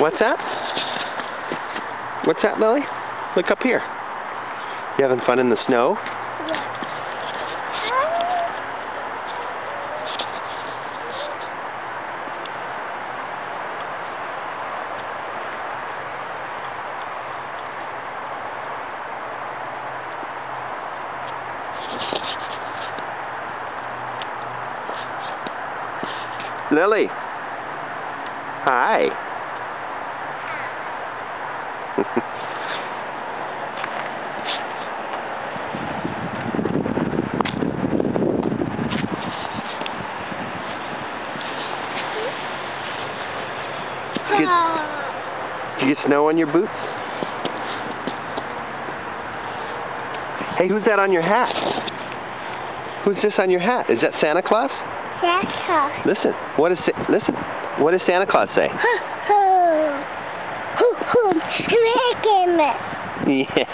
What's that? What's that, Lily? Look up here. You having fun in the snow? Yeah. Lily. Hi. Did you get snow on your boots? Hey, who's that on your hat? Who's this on your hat? Is that Santa Claus? Santa Claus. Listen. What does Santa Claus say? Making it. Yeah.